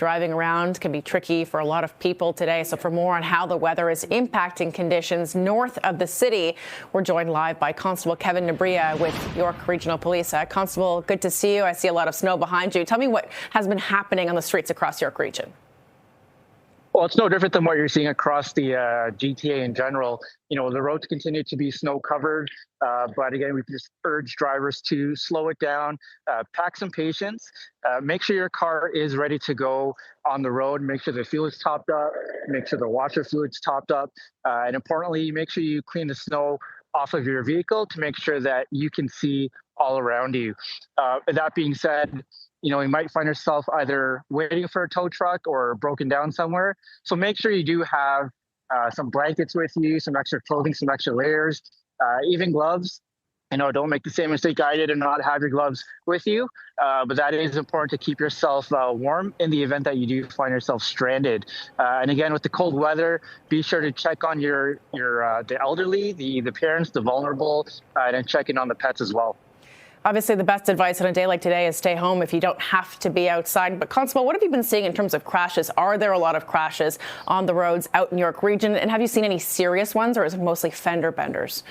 driving around can be tricky for a lot of people today. So for more on how the weather is impacting conditions north of the city, we're joined live by Constable Kevin Nebrija with York Regional Police. Constable, good to see you. I see a lot of snow behind you. Tell me what has been happening on the streets across York Region. Well, it's no different than what you're seeing across the GTA in general. You know, the roads continue to be snow covered, but again, we just urge drivers to slow it down, pack some patience, make sure your car is ready to go on the road, make sure the fuel is topped up, make sure the washer fluid's topped up, and importantly, make sure you clean the snow off of your vehicle to make sure that you can see all around you. That being said, you know, you might find yourself either waiting for a tow truck or broken down somewhere. So make sure you do have some blankets with you, some extra clothing, some extra layers, even gloves. You know, don't make the same mistake I did and not have your gloves with you. But that is important to keep yourself warm in the event that you do find yourself stranded. And again, with the cold weather, be sure to check on the elderly, the parents, the vulnerable, and then check in on the pets as well. Obviously, the best advice on a day like today is stay home if you don't have to be outside. But Constable, what have you been seeing in terms of crashes? Are there a lot of crashes on the roads out in York Region? And have you seen any serious ones, or is it mostly fender benders?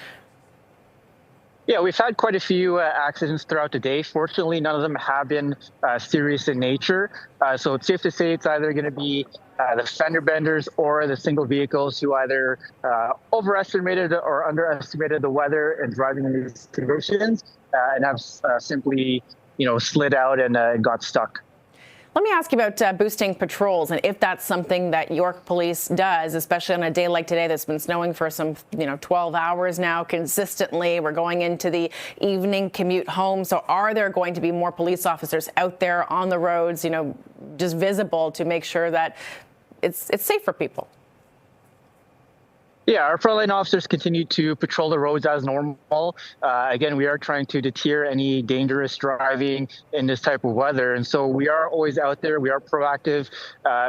Yeah, we've had quite a few accidents throughout the day. Fortunately, none of them have been serious in nature. So it's safe to say it's either going to be the fender benders or the single vehicles who either overestimated or underestimated the weather and driving in these conditions and have simply, you know, slid out and got stuck. Let me ask you about boosting patrols and if that's something that York Police does, especially on a day like today that's been snowing for some, 12 hours now consistently. We're going into the evening commute home. So are there going to be more police officers out there on the roads, just visible to make sure that it's safe for people? Yeah, our frontline officers continue to patrol the roads as normal. Again, we are trying to deter any dangerous driving in this type of weather. And so we are always out there. We are proactive.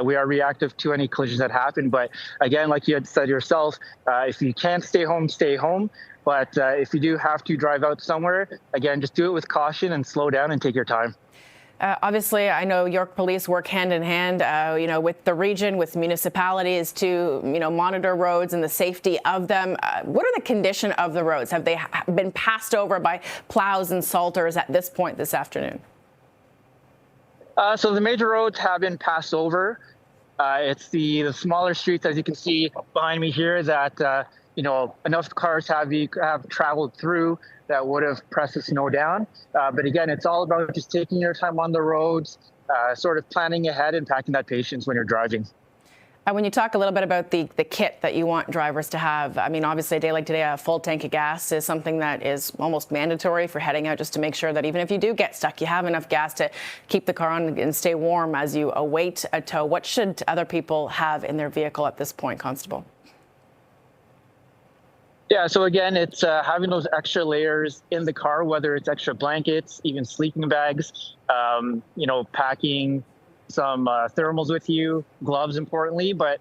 We are reactive to any collisions that happen. But again, like you had said yourself, if you can't stay home, stay home. But if you do have to drive out somewhere, again, just do it with caution and slow down and take your time. Obviously, I know York Police work hand in hand, with the region, with municipalities to, monitor roads and the safety of them. What are the condition of the roads? Have they been passed over by plows and salters at this point this afternoon? So the major roads have been passed over. It's the smaller streets, as you can see behind me here, that enough cars have traveled through that would have pressed the snow down. But again, it's all about just taking your time on the roads, sort of planning ahead and packing that patience when you're driving. When you talk a little bit about the kit that you want drivers to have, I mean, obviously a day like today, a full tank of gas is something that is almost mandatory for heading out, just to make sure that even if you do get stuck, you have enough gas to keep the car on and stay warm as you await a tow. What should other people have in their vehicle at this point, Constable? Yeah, so again, it's having those extra layers in the car, whether it's extra blankets, even sleeping bags, packing some thermals with you, gloves importantly. But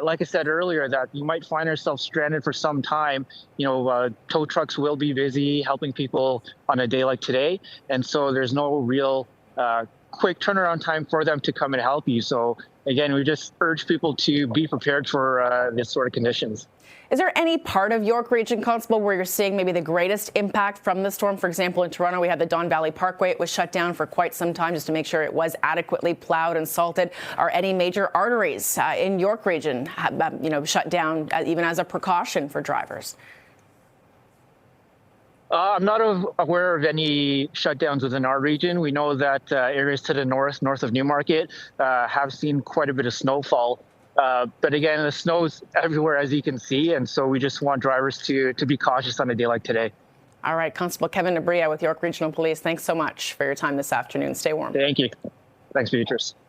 like I said earlier, that you might find yourself stranded for some time. Tow trucks will be busy helping people on a day like today. And so there's no real quick turnaround time for them to come and help you. So again, we just urge people to be prepared for this sort of conditions. Is there any part of York Region, Constable, where you're seeing maybe the greatest impact from the storm? For example, in Toronto, we had the Don Valley Parkway. It was shut down for quite some time just to make sure it was adequately plowed and salted. Are any major arteries in York Region, shut down even as a precaution for drivers? I'm not aware of any shutdowns within our region. We know that areas to the north of Newmarket, have seen quite a bit of snowfall. But again, the snow's everywhere, as you can see. And so we just want drivers to be cautious on a day like today. All right. Constable Kevin Nebrija with York Regional Police. Thanks so much for your time this afternoon. Stay warm. Thank you. Thanks, Beatrice.